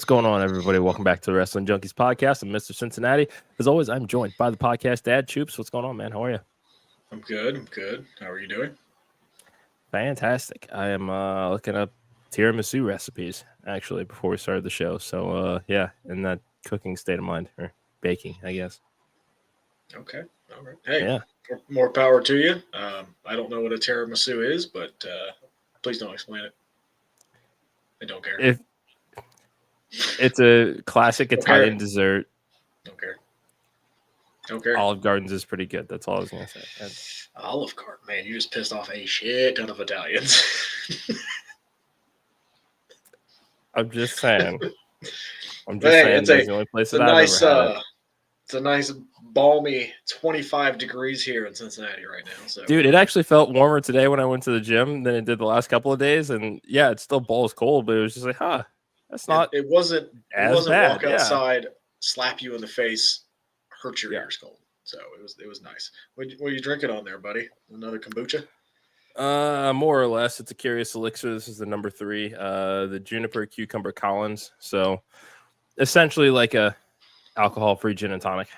going on, everybody? Welcome back to the Wrestling Junkies podcast. I'm Mr. Cincinnati. As always, I'm joined by the podcast dad, Choops. What's going on, man? How are you? I'm good. How are you doing? Fantastic. I am looking up tiramisu recipes, actually, before we started the show. So, yeah, in that cooking state of mind, or baking, I guess. Okay. All right. Hey, yeah. More power to you. I don't know what a tiramisu is, but please don't explain it. I don't care. It's a classic Italian dessert. Don't care. Olive Garden's is pretty good. That's all I was going to say. Olive Garden, man, you just pissed off a shit ton of Italians. I'm just saying. It's the only place that I've ever had it. It's a nice balmy 25 degrees here in Cincinnati right now. So, dude, it actually felt warmer today when I went to the gym than it did the last couple of days. And yeah, it still balls cold, but it was just like, that's not. It wasn't bad. Walk outside, slap you in the face, hurt your ears cold. So it was nice. What are you drinking on there, buddy? Another kombucha? More or less. It's a Curious Elixir. This is the number 3, the Juniper Cucumber Collins. So essentially like a alcohol-free gin and tonic.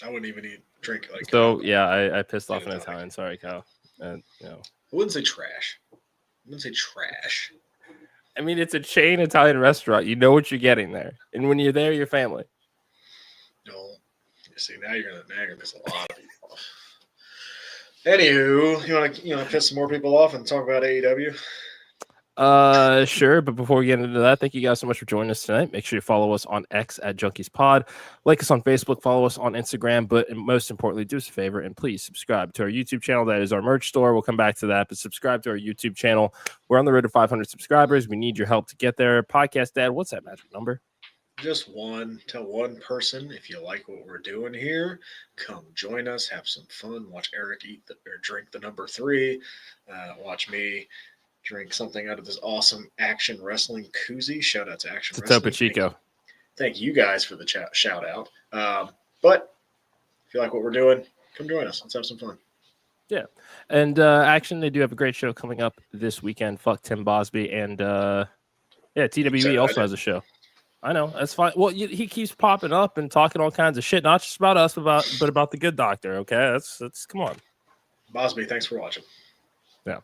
I wouldn't even drink like. So yeah, I pissed off an Italian. Sorry, Kyle. I wouldn't say trash. I mean, it's a chain Italian restaurant. You know what you're getting there, and when you're there, your family. No, you see, now you're gonna piss a lot of people off. Anywho, you want to piss some more people off and talk about AEW? Sure, but before we get into that, thank you guys so much for joining us tonight. Make sure you follow us on X at JunkiesPod, like us on Facebook, follow us on Instagram, but most importantly, do us a favor and please subscribe to our YouTube channel. That is our merch store. We'll come back to that, but subscribe to our YouTube channel. We're on the road to 500 subscribers. We need your help to get there. Podcast dad, what's that magic number? Just one. Tell one person if you like what we're doing here. Come join us, have some fun. Watch Eric drink the number 3. Watch me drink something out of this awesome Action Wrestling koozie. Shout out to Action Wrestling. Topo Chico. Thank you guys for the shout out. But if you like what we're doing, come join us. Let's have some fun. Yeah. And Action, they do have a great show coming up this weekend. Fuck Tim Bosby. And TWE also has a show. I know. That's fine. Well, he keeps popping up and talking all kinds of shit, not just about us, but about the good doctor. Okay. That's come on. Bosby, thanks for watching. Yeah.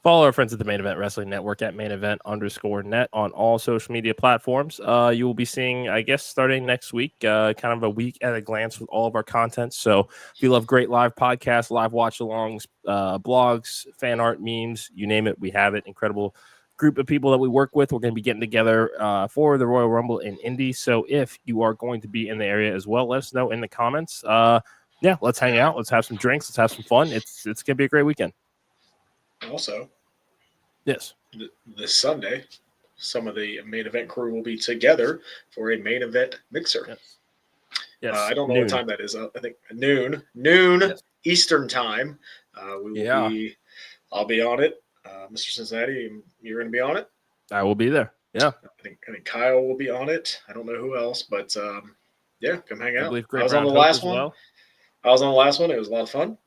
Follow our friends at the Main Event Wrestling Network at mainevent_net on all social media platforms. You will be seeing, I guess, starting next week, kind of a week at a glance with all of our content. So if you love great live podcasts, live watch-alongs, blogs, fan art, memes, you name it, we have it. Incredible group of people that we work with. We're going to be getting together for the Royal Rumble in Indy. So if you are going to be in the area as well, let us know in the comments. Let's hang out. Let's have some drinks. Let's have some fun. It's going to be a great weekend. Also, yes, this Sunday, some of the main event crew will be together for a main event mixer. Yes. I don't know what time that is. I think noon yes. Eastern time. I'll be on it. Mr. Cincinnati, you're going to be on it. I will be there. Yeah, I think Kyle will be on it. I don't know who else, but come hang out. I was on the last one. Well. I was on the last one. It was a lot of fun.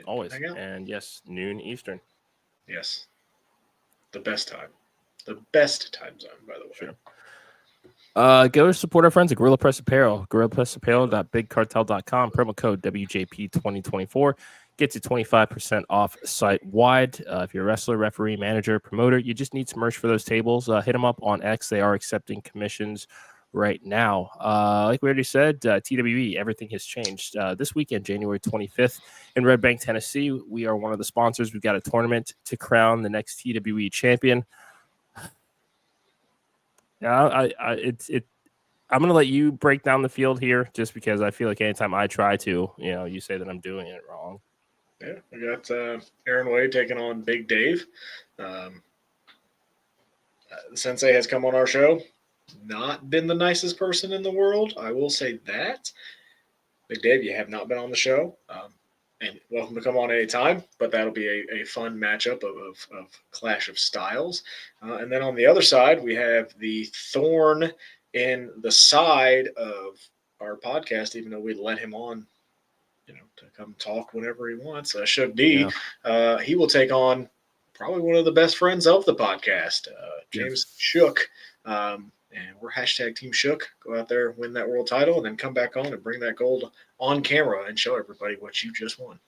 Always. And yes, noon Eastern. Yes. The best time. The best time zone, by the way. Sure. Go support our friends at Gorilla Press Apparel. GorillaPressApparel.BigCartel.com. Promo code WJP2024 gets you 25% off site-wide. If you're a wrestler, referee, manager, promoter, you just need some merch for those tables. Hit them up on X. They are accepting commissions right now. Like we already said, TWE, everything has changed. This weekend, January 25th in Red Bank, Tennessee, we are one of the sponsors. We've got a tournament to crown the next TWE champion. I'm going to let you break down the field here just because I feel like anytime I try to, you say that I'm doing it wrong. Yeah, we got Aaron Wade taking on Big Dave. Sensei has come on our show. Not been the nicest person in the world. I will say that. Big Dave, you have not been on the show. And welcome to come on anytime. But that'll be a fun matchup of clash of styles. And then on the other side, we have the thorn in the side of our podcast, even though we let him on, to come talk whenever he wants. Shug D, he will take on probably one of the best friends of the podcast, James Shook. And we're hashtag Team Shook. Go out there, win that world title, and then come back on and bring that gold on camera and show everybody what you just won.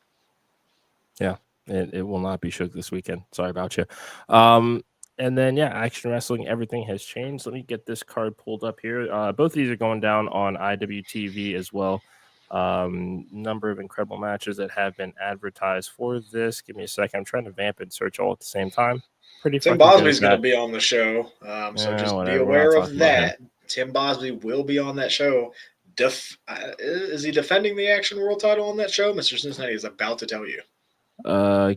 Yeah, it will not be Shook this weekend. Sorry about you. And then, Action Wrestling, everything has changed. Let me get this card pulled up here. Both of these are going down on IWTV as well. Number of incredible matches that have been advertised for this. Give me a second. I'm trying to vamp and search all at the same time. Tim Bosby's going to be on the show, so just be aware of that. Tim Bosby will be on that show. Is he defending the Action World title on that show? Mr. Cincinnati is about to tell you.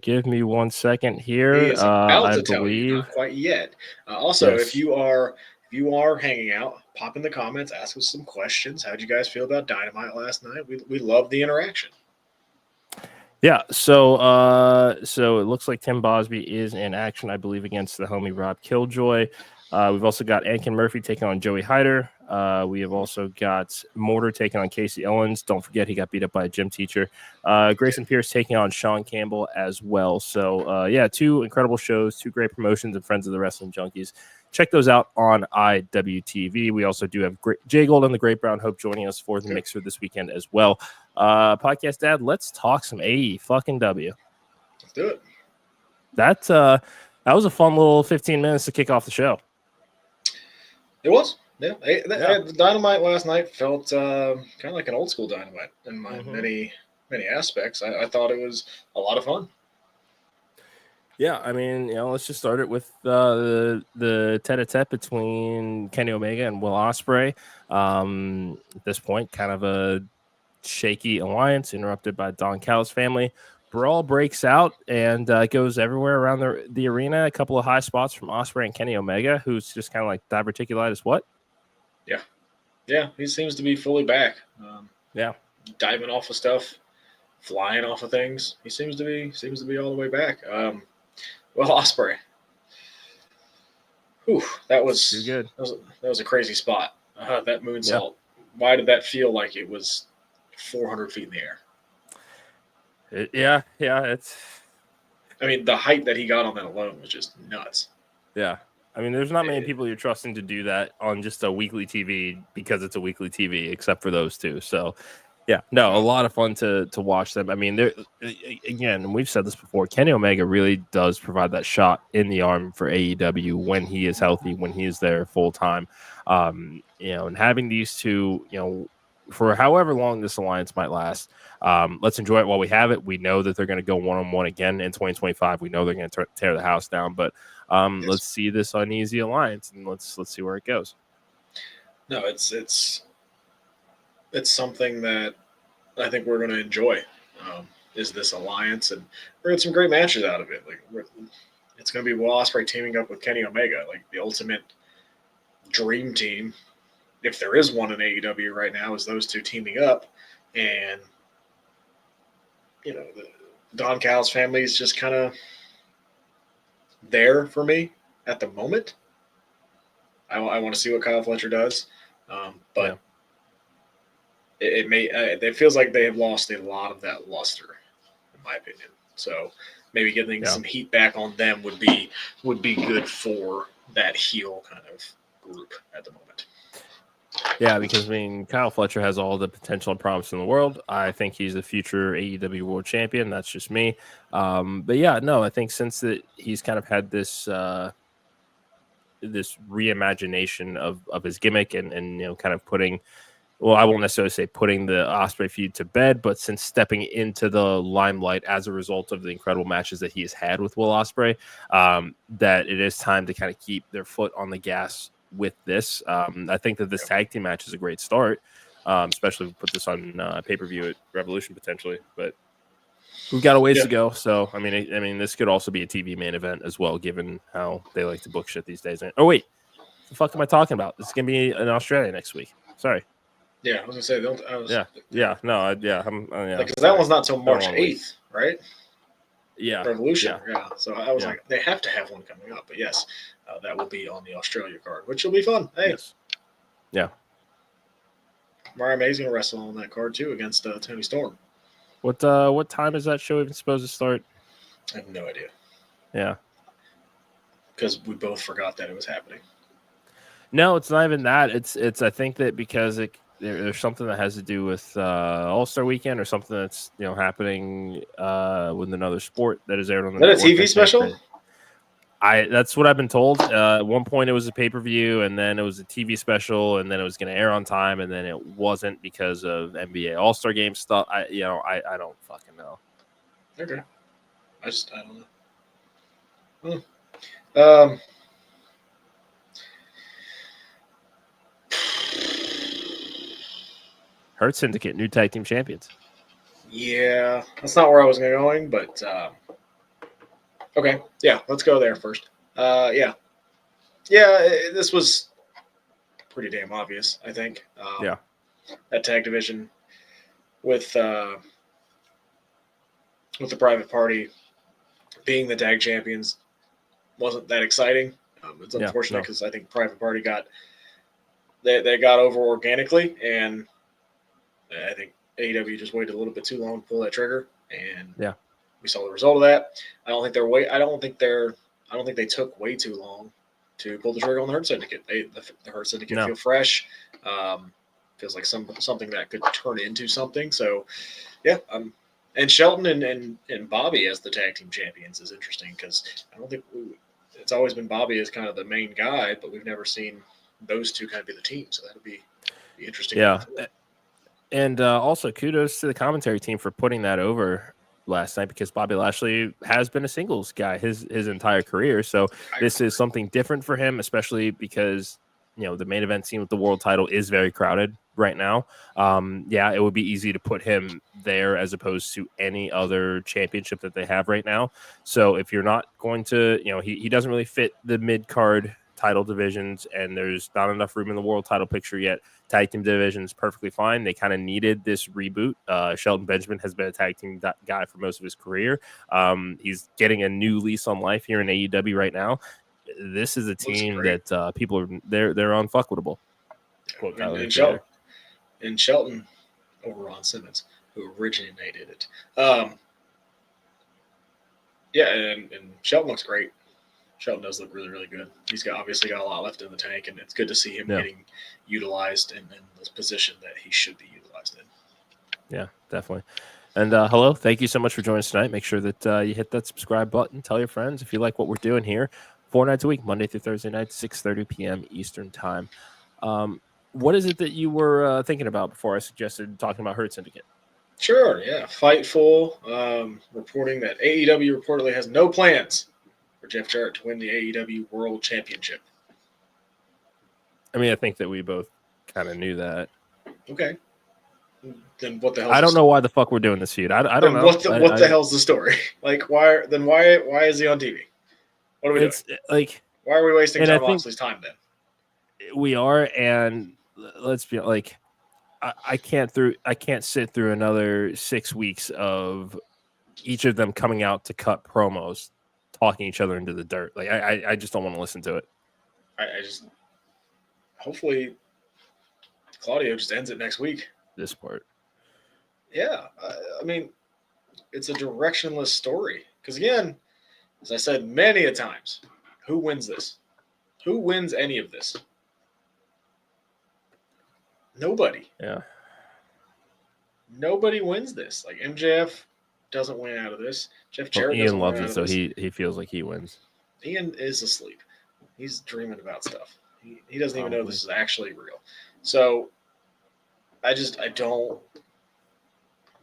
Give me 1 second here. He is about to tell you, not quite yet. Also, yes. if you are hanging out, pop in the comments, ask us some questions. How'd you guys feel about Dynamite last night? We love the interaction. Yeah, so it looks like Tim Bosby is in action, I believe, against the homie Rob Killjoy. We've also got Ankin Murphy taking on Joey Hyder. We have also got Mortar taking on Casey Owens. Don't forget he got beat up by a gym teacher. Grayson Pierce taking on Sean Campbell as well. So, 2 incredible shows, 2 great promotions, and Friends of the Wrestling Junkies. Check those out on IWTV. We also do have Jay Gold and the Great Brown Hope joining us for the mixer this weekend as well. Podcast Dad, let's talk some AEW. Let's do it. That was a fun little 15 minutes to kick off the show. It was. Yeah. The Dynamite last night felt kind of like an old school Dynamite in many aspects. I thought it was a lot of fun. Yeah, I mean, let's just start it with the tete-a-tete between Kenny Omega and Will Ospreay. At this point, kind of a shaky alliance interrupted by Don Callis Family. Brawl breaks out and goes everywhere around the arena. A couple of high spots from Ospreay and Kenny Omega, who's just kind of like diverticulitis. What? Yeah, he seems to be fully back. Diving off of stuff, flying off of things. He seems to be all the way back. Well, Ospreay. Whew, that was too good. That was a crazy spot. That moonsault. Yeah. Why did that feel like it was 400 feet in the air? It's. I mean, the height that he got on that alone was just nuts. Yeah. I mean, there's not many people you're trusting to do that on just a weekly TV because it's a weekly TV, except for those two. So, a lot of fun to watch them. I mean, again, and we've said this before, Kenny Omega really does provide that shot in the arm for AEW when he is healthy, when he is there full time. And having these two, for however long this alliance might last, let's enjoy it while we have it. We know that they're going to go one-on-one again in 2025. We know they're going to tear the house down, but let's see this uneasy alliance and let's see where it goes. No, it's something that I think we're going to enjoy. Is this alliance, and we're going to get some great matches out of it. Like it's going to be Will Ospreay teaming up with Kenny Omega, like the ultimate dream team. If there is one in AEW right now, is those two teaming up, and the Don Callis Family is just kind of there for me at the moment. I want to see what Kyle Fletcher does, but it feels like they have lost a lot of that luster, in my opinion. So maybe getting some heat back on them would be good for that heel kind of group at the moment. Yeah, because Kyle Fletcher has all the potential and promise in the world. I think he's the future AEW World Champion. That's just me. I think since he's kind of had this this reimagination of his gimmick and kind of putting, well, I won't necessarily say putting the Ospreay feud to bed, but since stepping into the limelight as a result of the incredible matches that he has had with Will Ospreay, that it is time to kind of keep their foot on the gas with this. I think that this tag team match is a great start, especially if we put this on pay-per-view at Revolution potentially, but we've got a ways to go. So, I mean, this could also be a TV main event as well, given how they like to book shit these days. Oh, wait, what the fuck am I talking about? This is going to be in Australia next week. Sorry. Yeah, I was going to say, because that one's not till March 8th, right? Yeah. Revolution. Yeah. So I was like, they have to have one coming up. But yes, that will be on the Australia card, which will be fun. Hey. Yes. Yeah. Mariah May's going to wrestle on that card too against Tony Storm. What time is that show even supposed to start? I have no idea. Yeah. because we both forgot that it was happening? No, it's not even that. It's I think that because there's something that has to do with All-Star Weekend or something that's happening with another sport that is aired on the Is that network. a TV special? That's what I've been told. At one point it was a pay-per-view, and then it was a TV special, and then it was going to air on time, and then it wasn't because of NBA All-Star Game stuff. I don't fucking know. Okay. I don't know. Hurt Syndicate, new tag team champions. Yeah, that's not where I was going, but okay. Yeah, let's go there first. Yeah, this was pretty damn obvious, I think. Yeah. That tag division with the Private Party being the tag champions wasn't that exciting. It's unfortunate because I think Private Party got over organically, and I think AEW just waited a little bit too long to pull that trigger, and we saw the result of that. I don't think they took way too long to pull the trigger on the Hurt Syndicate. The Hurt Syndicate feel fresh. Feels like something that could turn into something. So, yeah. And Shelton and Bobby as the tag team champions is interesting because I don't think it's always been Bobby as kind of the main guy, but we've never seen those two kind of be the team. So that'll be interesting. Yeah. And also kudos to the commentary team for putting that over last night because Bobby Lashley has been a singles guy his entire career. So this is something different for him, especially because, the main event scene with the world title is very crowded right now. It would be easy to put him there as opposed to any other championship that they have right now. So if you're not going to, he doesn't really fit the mid-card title divisions, and there's not enough room in the world title picture yet. Tag team division is perfectly fine. They kind of needed this reboot. Shelton Benjamin has been a tag team guy for most of his career. He's getting a new lease on life here in AEW right now. This is a team that people are they're unfuckable. And Shelton over Ron Simmons, who originated it. And Shelton looks great. Shelton does look really, really good. He's obviously got a lot left in the tank, and it's good to see him getting utilized in the position that he should be utilized in. Yeah, definitely. And hello, thank you so much for joining us tonight. Make sure that you hit that subscribe button. Tell your friends if you like what we're doing here. 4 nights a week, Monday through Thursday night, 6:30 p.m. Eastern time. What is it that you were thinking about before I suggested talking about Hurt Syndicate? Sure, yeah. Fightful reporting that AEW reportedly has no plans for Jeff Jarrett to win the AEW World Championship. I mean, I think that we both kind of knew that. Okay. Then what the hell? I don't know why the fuck we're doing this feud. I don't know. What the hell's the story? Like, why is he on TV? What are we doing? Why are we wasting Jon Moxley's time then? We are, and let's be like, I can't sit through another 6 weeks of each of them coming out to cut promos, talking each other into the dirt. Like, I just don't want to listen to it. Hopefully Claudio just ends it next week. This part. Yeah. I mean, it's a directionless story. Because again, as I said many a times, who wins this? Who wins any of this? Nobody. Yeah. Nobody wins this. Like, MJF doesn't win out of this. Jeff Jarrett Ian loves it, so he feels like he wins. Ian is asleep. He's dreaming about stuff. He doesn't even know this is actually real. So I don't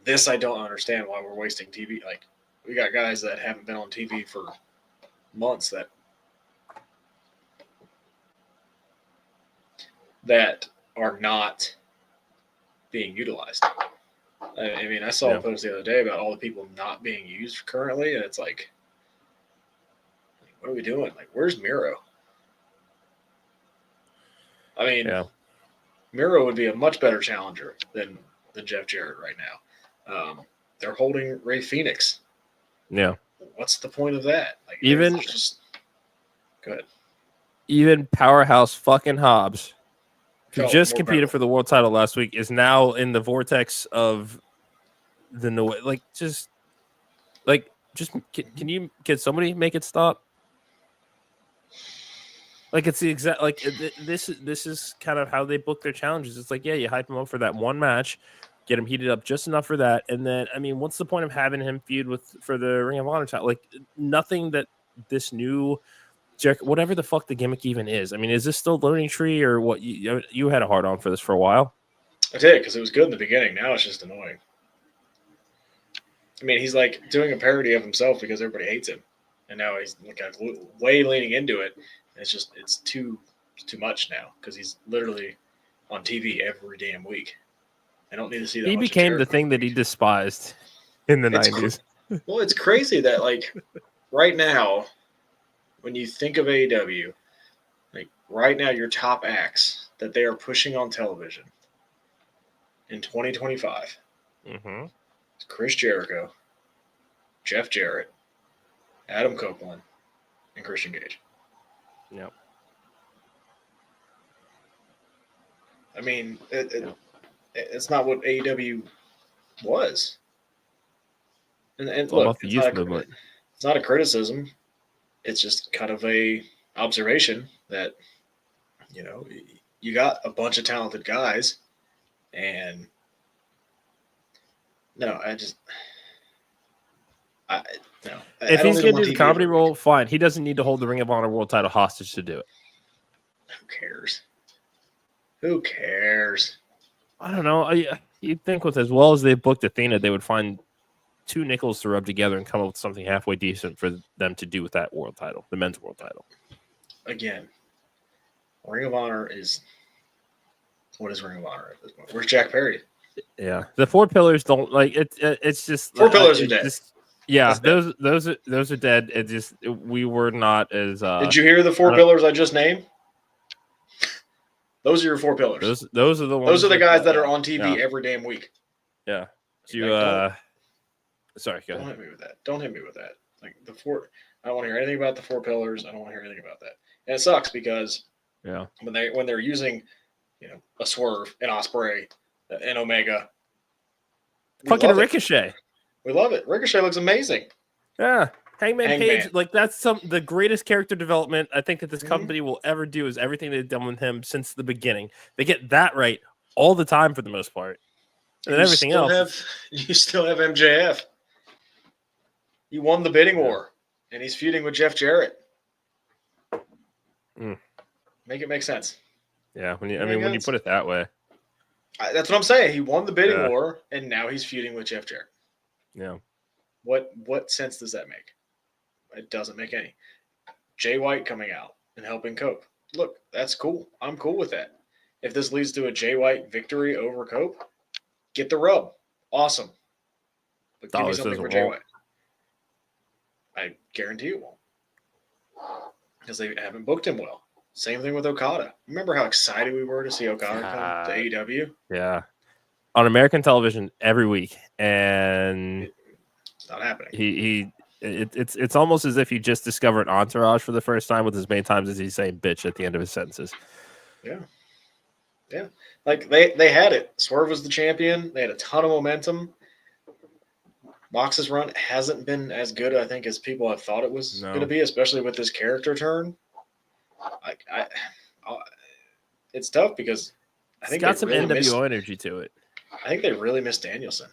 understand why we're wasting TV. Like, we got guys that haven't been on TV for months that are not being utilized. I mean, I saw a post the other day about all the people not being used currently, and it's like, what are we doing? Like, where's Miro? I mean, Miro would be a much better challenger than Jeff Jarrett right now. They're holding Ray Phoenix. Yeah. What's the point of that? Like, even go ahead. Even Powerhouse fucking Hobbs, who just competed for the world title last week, is now in the vortex of the noise. Can somebody make it stop? Like it's the exact this is kind of how they book their challenges. It's like, yeah, you hype him up for that one match, get him heated up just enough for that, and then I mean, what's the point of having him feud for the Ring of Honor title? Like nothing that this new whatever the fuck the gimmick even is. I mean, is this still learning tree or what? You had a hard on for this for a while. I did because it was good in the beginning. Now it's just annoying. I mean, he's like doing a parody of himself because everybody hates him, and now he's like way leaning into it. It's too much now because he's literally on TV every damn week. I don't need to see that. He became the thing that he despised in the 90s. Well, it's crazy that like right now, when you think of AEW, like right now, your top acts that they are pushing on television in 2025. Mm-hmm. It's Chris Jericho, Jeff Jarrett, Adam Copeland, and Christian Cage. Yep. I mean, it's not what AEW was. And look, it's not a criticism. It's just kind of a observation that, you know, you got a bunch of talented guys, and no, if he's going to do the comedy role, fine. He doesn't need to hold the Ring of Honor World Title hostage to do it. Who cares? Who cares? I don't know. You'd think with as well as they've booked Athena, they would find two nickels to rub together and come up with something halfway decent for them to do with that world title, the men's world title. Again, Ring of Honor is what is Ring of Honor at this point? Where's Jack Perry? Yeah, the four pillars don't like it. It's just four pillars are dead. Yeah, those are dead. It just we were not as. Did you hear the four pillars I just named? Those are your four pillars. Those are the ones. Those are the guys that are on TV every damn week. Yeah. Sorry, go ahead. Don't hit me with that. Don't hit me with that. Like the four. I don't want to hear anything about the four pillars. I don't want to hear anything about that. And it sucks because when they're using, you know, a Swerve, an Ospreay, an Omega, fucking a Ricochet. We love it. Ricochet looks amazing. Yeah. Hangman Page, like that's the greatest character development I think that this company will ever do is everything they've done with him since the beginning. They get that right all the time for the most part. And then everything else. You still have MJF. He won the bidding war, and he's feuding with Jeff Jarrett. Make it make sense. Yeah, when you put it that way. That's what I'm saying. He won the bidding war, and now he's feuding with Jeff Jarrett. Yeah. What sense does that make? It doesn't make any. Jay White coming out and helping Cope. Look, that's cool. I'm cool with that. If this leads to a Jay White victory over Cope, get the rub. Awesome. But give me something for Jay White. I guarantee it won't. Because they haven't booked him well. Same thing with Okada. Remember how excited we were to see Okada come to AEW? Yeah. On American television every week. And it's not happening. It's almost as if he just discovered Entourage for the first time with as many times as he's saying bitch at the end of his sentences. Yeah. Yeah. Like they had it. Swerve was the champion. They had a ton of momentum. Mox's run hasn't been as good, I think, as people have thought it was going to be, especially with this character turn. It's tough because I think it's got some NWO energy to it. I think they really missed Danielson.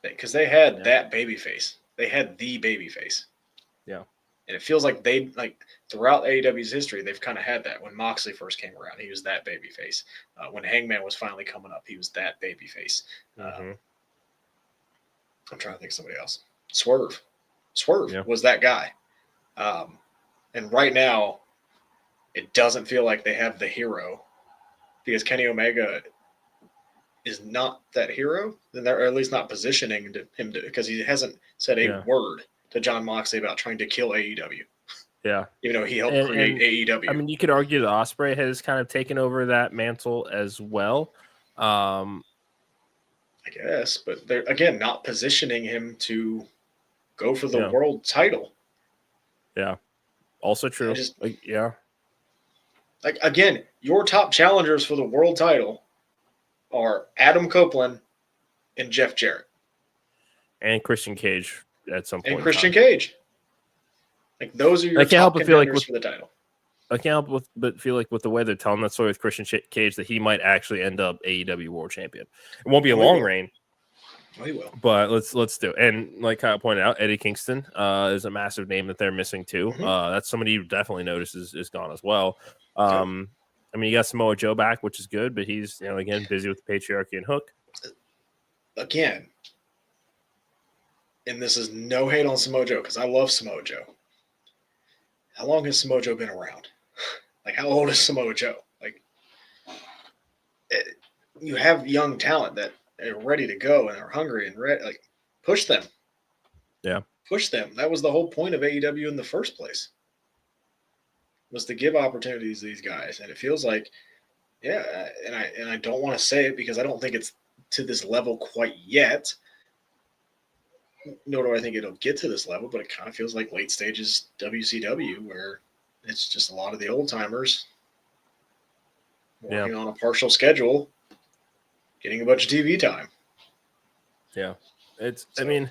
Because they had that baby face. They had the baby face. Yeah. And it feels like throughout AEW's history, they've kind of had that. When Moxley first came around, he was that baby face. When Hangman was finally coming up, he was that baby face. I'm trying to think of somebody else. Swerve was that guy. And right now, it doesn't feel like they have the hero because Kenny Omega is not that hero, then they're at least not positioning him because he hasn't said a word to John Moxley about trying to kill AEW. Yeah. Even though he helped create AEW. I mean, you could argue that Ospreay has kind of taken over that mantle as well. I guess, but they're, again, not positioning him to go for the world title. Yeah. Also true. Like, again, your top challengers for the world title are Adam Copeland and Jeff Jarrett. And Christian Cage at some point. And Christian Cage. Like those are your I can't top help but feel like contenders for the title. I can't help but feel like with the way they're telling that story with Christian Cage that he might actually end up AEW World Champion. It won't be a long reign. Oh, he will. But let's do it. And like Kyle pointed out, Eddie Kingston is a massive name that they're missing too. Mm-hmm. That's somebody you definitely notice is gone as well. I mean, you got Samoa Joe back, which is good, but he's again busy with the patriarchy and Hook. Again, and this is no hate on Samoa Joe because I love Samoa Joe. How long has Samoa Joe been around? Like, how old is Samoa Joe? Like, you have young talent that are ready to go and are hungry and ready. Like, push them. Yeah. Push them. That was the whole point of AEW in the first place, was to give opportunities to these guys. And it feels like, yeah, and I don't want to say it because I don't think it's to this level quite yet. Nor do I think it'll get to this level, but it kind of feels like late stages WCW where it's just a lot of the old timers working on a partial schedule, getting a bunch of TV time. Yeah. I mean,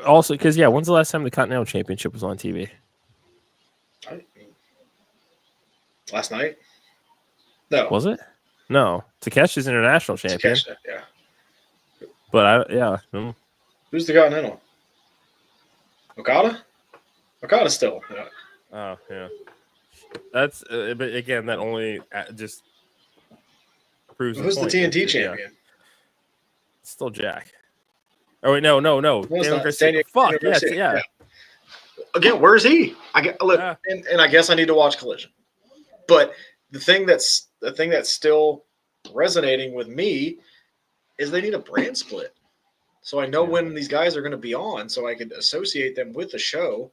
also, because, when's the last time the Continental Championship was on TV? Last night? No. Was it? No. Takeshi's international champion. Takeshi, yeah. But Who's the Continental? Okada? Okada's still. Yeah. Oh, yeah. That's, but again, that only just proves Who's the TNT champion? Yeah. It's still Jack. Oh, wait, no. Daniel Garcia. Fuck, yes, yeah. Again, where's he? Look, and I guess I need to watch Collision. But the thing that's still resonating with me is they need a brand split. So I know when these guys are going to be on, so I could associate them with the show.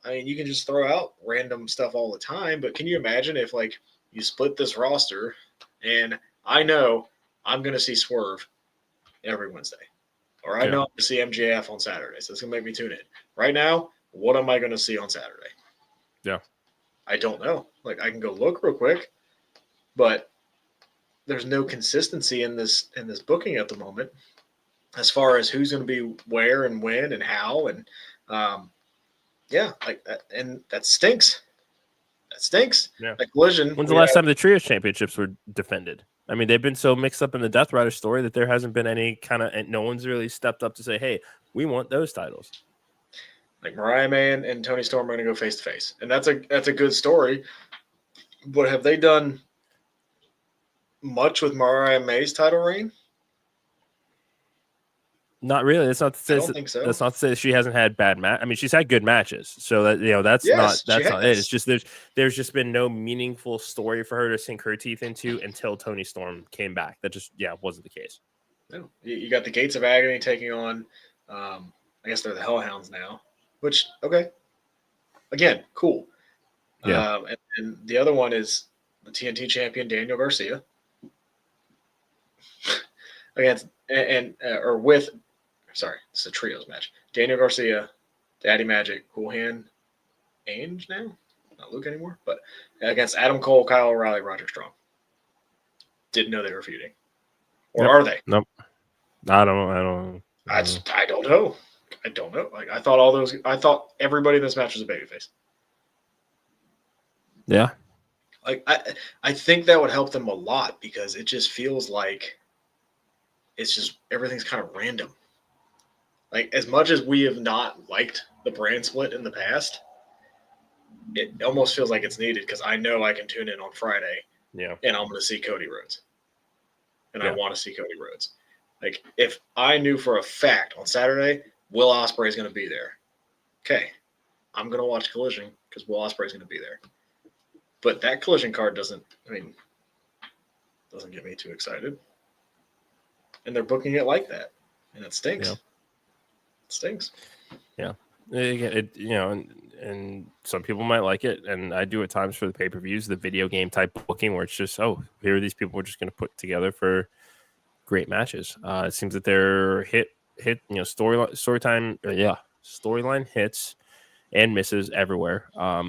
I mean, you can just throw out random stuff all the time, but can you imagine if, like, you split this roster and I know I'm going to see Swerve every Wednesday, or I know I'm going to see MJF on Saturday, so it's going to make me tune in. Right now, what am I going to see on Saturday? Yeah. I don't know. Like, I can go look real quick, but there's no consistency in this booking at the moment as far as who's going to be where and when and how. And like that. And that stinks. That stinks. Yeah. Like Collision. When's the last time the Trios Championships were defended? I mean, they've been so mixed up in the Death Rider story that there hasn't been any kind of, and no one's really stepped up to say, hey, we want those titles. Like Mariah May and Tony Storm are going to go face to face. And that's a good story. But have they done much with Mariah May's title reign? Not really. That's not to say. I don't think so. That's not to say that she hasn't had bad match. I mean, she's had good matches. So that that's not it. It's just there's just been no meaningful story for her to sink her teeth into until Tony Storm came back. That just wasn't the case. No. You got the Gates of Agony taking on. I guess they're the Hellhounds now. Which again, cool. Yeah. And the other one is the TNT champion Daniel Garcia against it's a trios match. Daniel Garcia, Daddy Magic, Cool Hand, Ainge now, not Luke anymore, but against Adam Cole, Kyle O'Reilly, Roger Strong. Didn't know they were feuding, or are they? Nope. I don't know. I don't know. I don't know. Like I thought everybody in this match was a babyface. Yeah. Like I think that would help them a lot because it just feels like it's just everything's kind of random. Like as much as we have not liked the brand split in the past, it almost feels like it's needed because I know I can tune in on Friday. Yeah. And I'm going to see Cody Rhodes. And I want to see Cody Rhodes. Like if I knew for a fact on Saturday Will Ospreay is going to be there. Okay. I'm going to watch Collision because Will Ospreay is going to be there. But that Collision card doesn't get me too excited. And they're booking it like that. And it stinks. Yeah. It stinks. Yeah. And some people might like it. And I do at times for the pay-per-views, the video game type booking where it's just, here are these people we're just going to put together for great matches. It seems that they're storyline hits and misses everywhere. I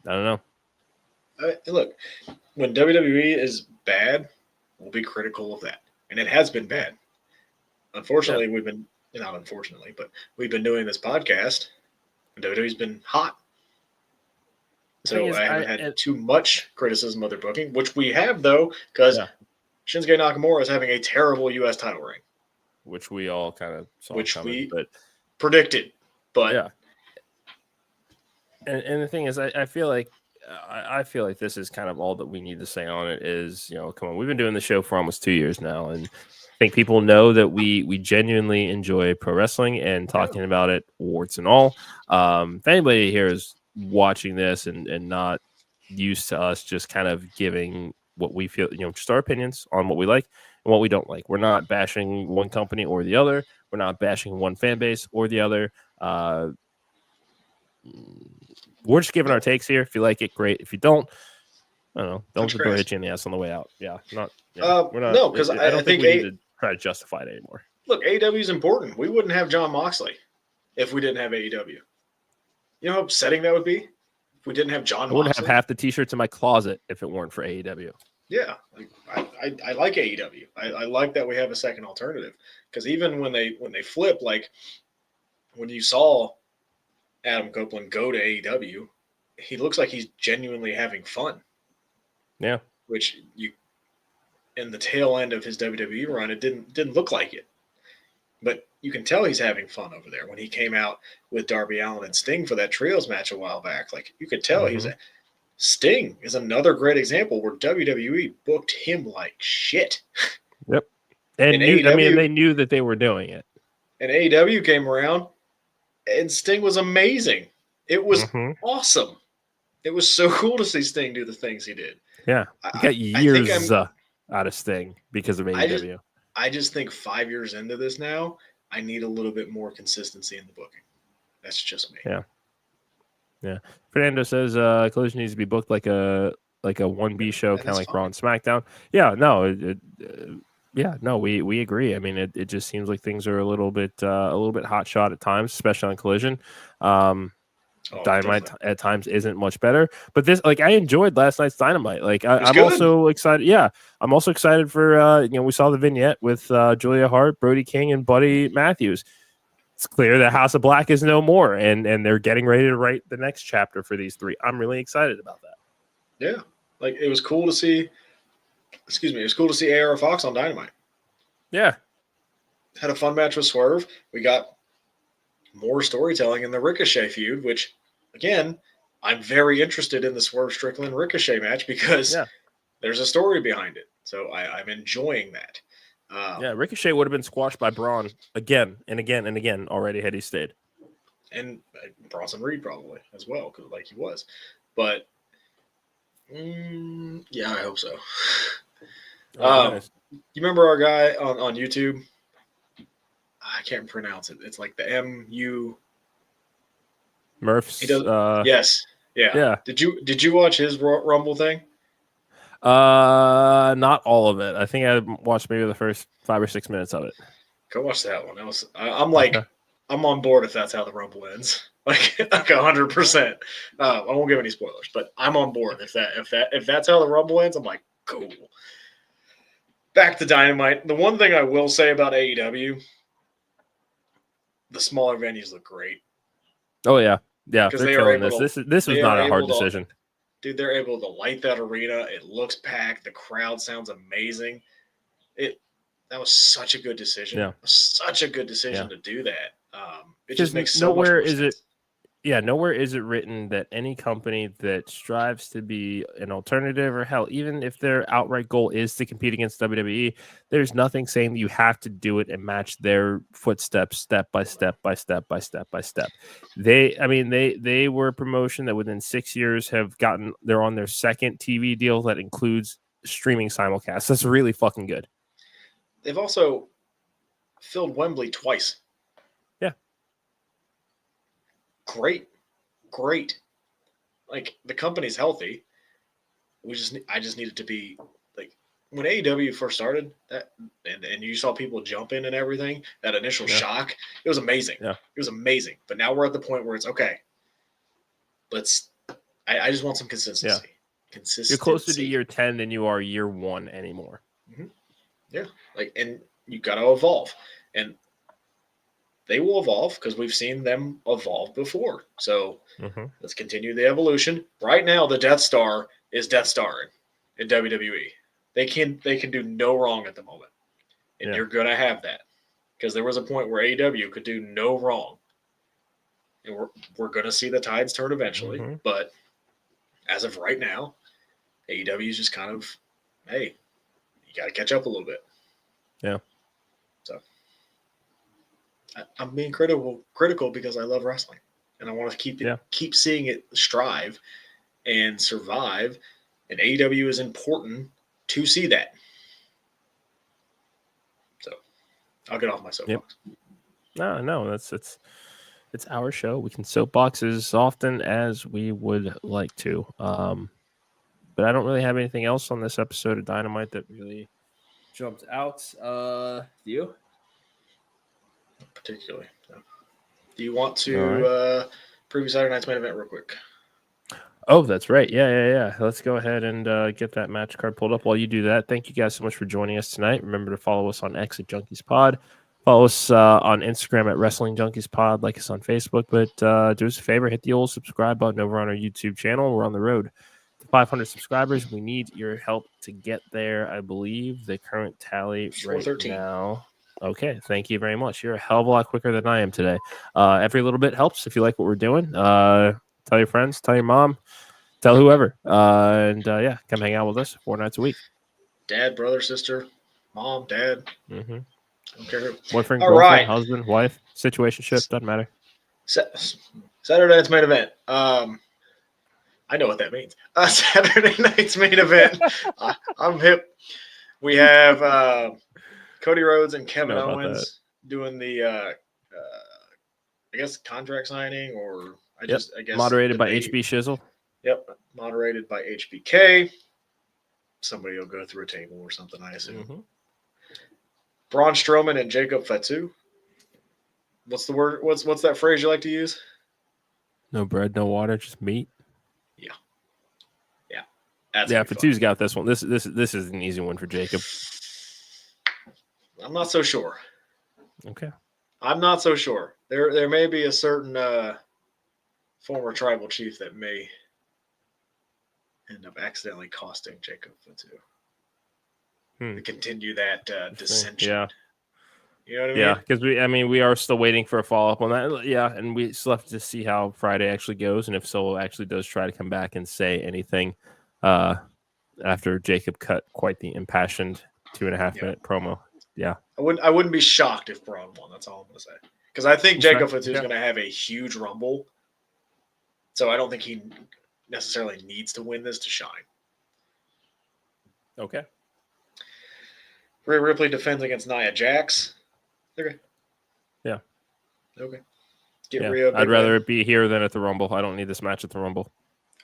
don't know. Look, when WWE is bad, we'll be critical of that. And it has been bad. Unfortunately, we've been doing this podcast, WWE's been hot. So is, I haven't had too much criticism of their booking, which we have, though, because Shinsuke Nakamura is having a terrible U.S. title reign. Which we all kind of saw coming. We predicted. But yeah. And the thing is, I feel like this is kind of all that we need to say on it is, come on, we've been doing the show for almost 2 years now, and I think people know that we genuinely enjoy pro wrestling and talking about it, warts and all. If anybody here is watching this and not used to us just kind of giving what we feel, just our opinions on what we like and what we don't like. We're not bashing one company or the other. We're not bashing one fan base or the other. We're just giving our takes here. If you like it, great. If you don't, I don't know. Don't go hit you in the ass on the way out. Yeah, we're not. No, because I don't think we need to try to justify it anymore. Look, AEW is important. We wouldn't have Jon Moxley if we didn't have AEW. You know how upsetting that would be if we didn't have Jon Moxley? I wouldn't have half the T-shirts in my closet if it weren't for AEW. Yeah, I like AEW. I like that we have a second alternative, because even when they flip, like when you saw Adam Copeland go to AEW, he looks like he's genuinely having fun. Yeah, which in the tail end of his WWE run, it didn't look like it, but you can tell he's having fun over there. When he came out with Darby Allin and Sting for that trios match a while back, like you could tell Sting is another great example where WWE booked him like shit. Yep, and they knew that they were doing it. And AEW came around, and Sting was amazing. It was awesome. It was so cool to see Sting do the things he did. Yeah, he got years out of Sting because of AEW. I just think 5 years into this now, I need a little bit more consistency in the booking. That's just me. Yeah. Fernando says Collision needs to be booked like a 1B show, kind of like Raw and SmackDown. Yeah, no, we agree. I mean, it just seems like things are a little bit hot shot at times, especially on Collision. Dynamite at times isn't much better, but this, like, I enjoyed last night's Dynamite. Like, I'm also excited. Yeah, I'm also excited for we saw the vignette with Julia Hart, Brody King, and Buddy Matthews. It's clear that House of Black is no more, and they're getting ready to write the next chapter for these three. I'm really excited about that. Yeah, like it was cool to see. It was cool to see AR Fox on Dynamite. Yeah, had a fun match with Swerve. We got more storytelling in the Ricochet feud, which, again, I'm very interested in the Swerve Strickland Ricochet match because there's a story behind it. So I'm enjoying that. Ricochet would have been squashed by Braun again and again and again already had he stayed. And Bronson Reed probably as well, because like he was. But, yeah, I hope so. Nice. You remember our guy on YouTube? I can't pronounce it. It's like the MU Murphs. He does. Yes. Yeah. Did you watch his Rumble thing? Not all of it. I think I watched maybe the first 5 or 6 minutes of it. Go watch that one. I'm on board if that's how the Rumble ends. Like 100%. I won't give any spoilers, but I'm on board if that's how the Rumble ends. I'm like, cool. Back to Dynamite. The one thing I will say about AEW, the smaller venues look great. Oh yeah, they're killing this. This was not a hard decision. Dude, they're able to light that arena. It looks packed. The crowd sounds amazing. That was such a good decision. Yeah. Such a good decision to do that. It just makes so much more sense. Nowhere is it written that any company that strives to be an alternative, or hell, even if their outright goal is to compete against WWE, there's nothing saying that you have to do it and match their footsteps step by step by step by step by step. They were a promotion that within 6 years they're on their second TV deal that includes streaming simulcast. That's really fucking good. They've also filled Wembley twice. Yeah. Great. Like, the company's healthy. I just need it to be like when AEW first started that, and you saw people jumping and everything. That initial shock, it was amazing. Yeah. It was amazing. But now we're at the point where it's okay. I just want some consistency. Yeah. Consistency. You're closer to year 10 than you are year 1 anymore. Mm-hmm. Yeah. And you got to evolve. And they will evolve because we've seen them evolve before. So let's continue the evolution. Right now, the Death Star is Death Starring in WWE. They can do no wrong at the moment, and you're gonna have that because there was a point where AEW could do no wrong, and we're gonna see the tides turn eventually. But as of right now, AEW is just kind of, hey, you got to catch up a little bit. Yeah. So I'm being critical because I love wrestling and I want to keep seeing it strive and survive. And AEW is important to see that. So I'll get off my soapbox. No, it's our show. We can soapbox as often as we would like to. But I don't really have anything else on this episode of Dynamite that really jumped out. Do you? Particularly. No. Do you want to preview Saturday night's main event real quick? Oh, that's right. Yeah. Let's go ahead and get that match card pulled up. While you do that, thank you guys so much for joining us tonight. Remember to follow us on X at Junkies Pod. Follow us on Instagram at Wrestling Junkies Pod. Like us on Facebook. But do us a favor, hit the old subscribe button over on our YouTube channel. We're on the road to 500 subscribers. We need your help to get there. I believe the current tally right now. Okay, thank you very much. You're a hell of a lot quicker than I am today. Every little bit helps if you like what we're doing. Tell your friends, tell your mom, tell whoever. And come hang out with us 4 nights a week. Dad, brother, sister, mom, dad. I don't care who. Boyfriend, girlfriend, husband, wife, situationship, doesn't matter. Saturday night's main event. I know what that means. Saturday night's main event. I'm hip. We have Cody Rhodes and Kevin Owens doing the, I guess, contract signing, or I guess moderated by HB Shizzle. Yep, moderated by HBK. Somebody will go through a table or something, I assume. Braun Strowman and Jacob Fatu. What's the word? What's that phrase you like to use? No bread, no water, just meat. Yeah. Fatu's got this one. This is an easy one for Jacob. I'm not so sure. Okay. I'm not so sure. There may be a certain former tribal chief that may end up accidentally costing Jacob Fatu to continue that dissension. Yeah. You know what I mean? Yeah, because we are still waiting for a follow-up on that. Yeah, and we still have to see how Friday actually goes, and if Solo actually does try to come back and say anything after Jacob cut quite the impassioned 2.5-minute promo. Yeah. I wouldn't be shocked if Braun won. That's all I'm going to say. Because I think Jacob Fatu is going to have a huge rumble. So I don't think he necessarily needs to win this to shine. Okay. Rhea Ripley defends against Nia Jax. Okay. Yeah. Okay. Rhea. I'd rather it be here than at the Rumble. I don't need this match at the Rumble.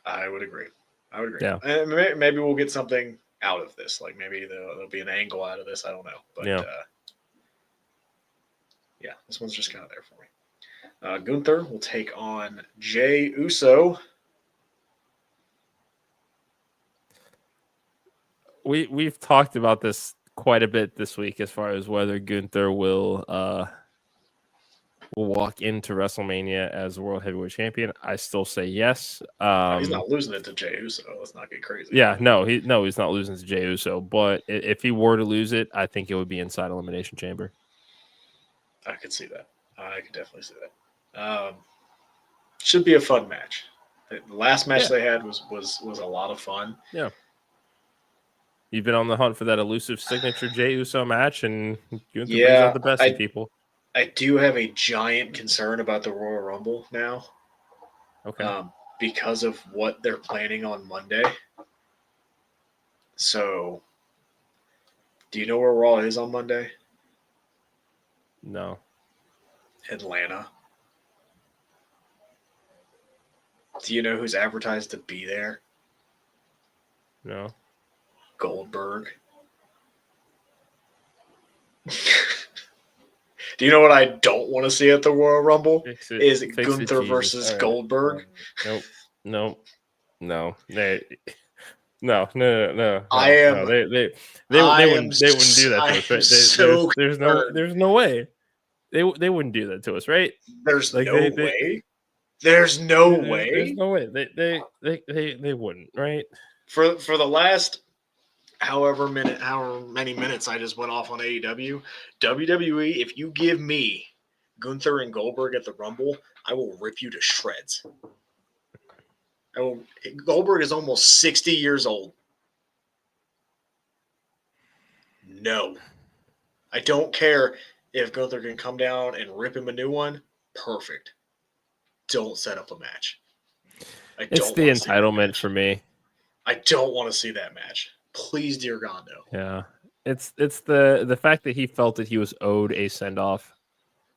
I would agree. Yeah. And maybe we'll get something out of this. Like maybe there'll be an angle out of this. I don't know. But this one's just kind of there for me. Gunther will take on Jey Uso. We've talked about this quite a bit this week as far as whether Gunther will walk into WrestleMania as the World Heavyweight Champion. I still say yes. He's not losing it to Jey Uso. Let's not get crazy. Yeah, he's not losing to Jey Uso. But if he were to lose it, I think it would be inside Elimination Chamber. I could see that. I could definitely see that. Should be a fun match. The last match they had was a lot of fun. Yeah. You've been on the hunt for that elusive signature Jey Uso match, and Gunther brings out the best in people. I do have a giant concern about the Royal Rumble now. Okay. Because of what they're planning on Monday. So, do you know where Raw is on Monday? No. Atlanta. Do you know who's advertised to be there? No. Goldberg. Do you know what I don't want to see at the Royal Rumble? Is Gunther versus Goldberg. No. No. They wouldn't do that to us. Right? There's no way. They wouldn't do that to us, right? There's Like, no way. There's no way. There's no way. They wouldn't, right? For the last however many minutes I just went off on AEW, WWE, if you give me Gunther and Goldberg at the Rumble, I will rip you to shreds. Goldberg is almost 60 years old. No. I don't care if Gunther can come down and rip him a new one. Perfect. Don't set up a match. It's the entitlement for me. I don't want to see that match. Please, dear God, no. Yeah. It's the fact that he felt that he was owed a send-off.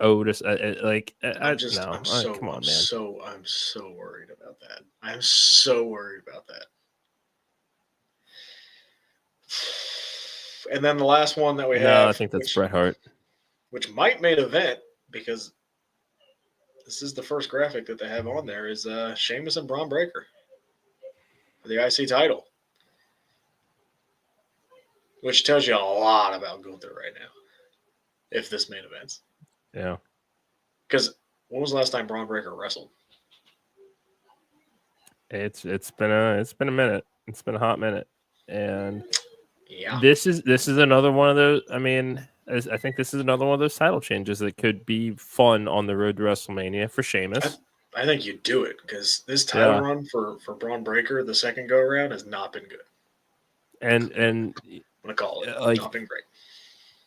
Come on, man. I'm so worried about that. I'm so worried about that. And then the last one that we have. I think that's Bret Hart. Which might main event, because this is the first graphic that they have on there, is Sheamus and Braun Breaker for the IC title. Which tells you a lot about Gunther right now, if this main events. Yeah. Because when was the last time Braun Breaker wrestled? It's been a minute. It's been a hot minute. And yeah, this is another one of those. I mean, I think this is another one of those title changes that could be fun on the road to WrestleMania for Sheamus. I think you do it, because this title run for Braun Breaker, the second go around, has not been good. And I'm gonna call it not been great.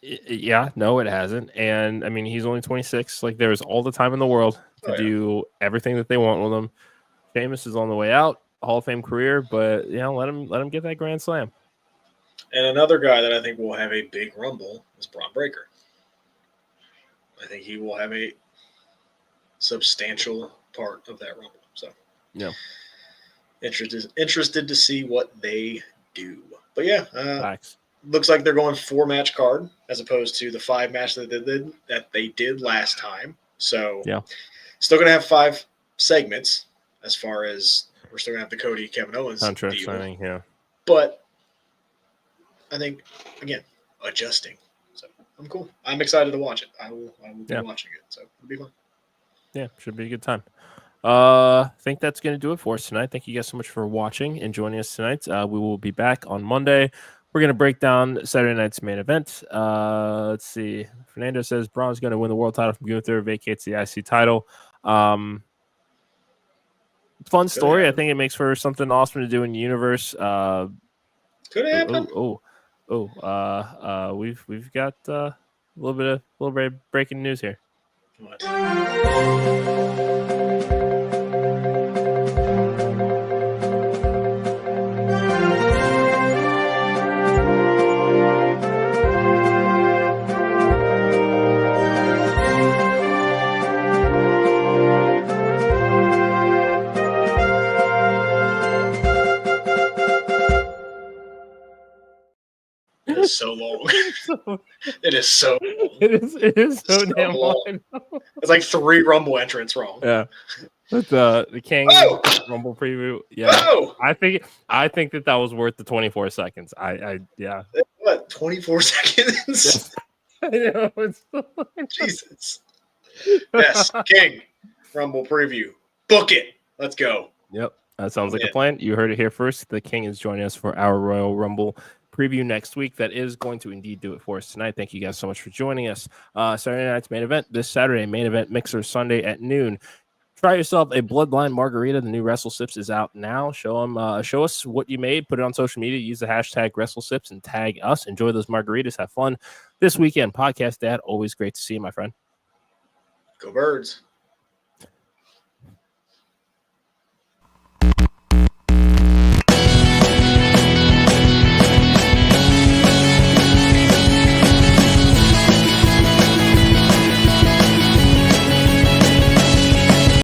Yeah, no, it hasn't. And I mean, he's only 26. Like, there's all the time in the world to do everything that they want with him. Sheamus is on the way out, Hall of Fame career, but let him get that Grand Slam. And another guy that I think will have a big rumble is Braun Breaker. I think he will have a substantial part of that rumble. So, yeah, interested to see what they do. But yeah, facts. Looks like they're going 4-match card as opposed to the 5-match that they did last time. So, yeah, still going to have 5 segments, as far as we're still going to have the Cody Kevin Owens contract deal. signing. Yeah, but I think, again, adjusting. So I'm cool. I'm excited to watch it. I will be watching it. So it'll be fun. Yeah, should be a good time. I think that's going to do it for us tonight. Thank you guys so much for watching and joining us tonight. We will be back on Monday. We're going to break down Saturday night's main event. Let's see. Fernando says Braun's going to win the world title from Gunther, vacates the IC title. Fun story. I think it makes for something awesome to do in the universe. Could happen. We've got a little bit of breaking news here. What? It is so long. It is so long. It is so damn long. It's like 3 Rumble entrants wrong. Yeah. But the King Rumble preview. Yeah. Oh! I think that was worth the 24 seconds. Yeah. What, 24 seconds? I know. Jesus. Yes, King Rumble preview. Book it. Let's go. Yep. That sounds like a plan. You heard it here first. The King is joining us for our Royal Rumble preview next week. That is going to indeed do it for us tonight. Thank you guys so much for joining us. Saturday night's main event this Saturday, main event Mixer Sunday at noon. Try yourself a Bloodline Margarita. The new WrestleSips is out now. Show us what you made. Put it on social media. Use the hashtag WrestleSips and tag us. Enjoy those margaritas. Have fun this weekend. Podcast Dad, always great to see you, my friend. Go Birds.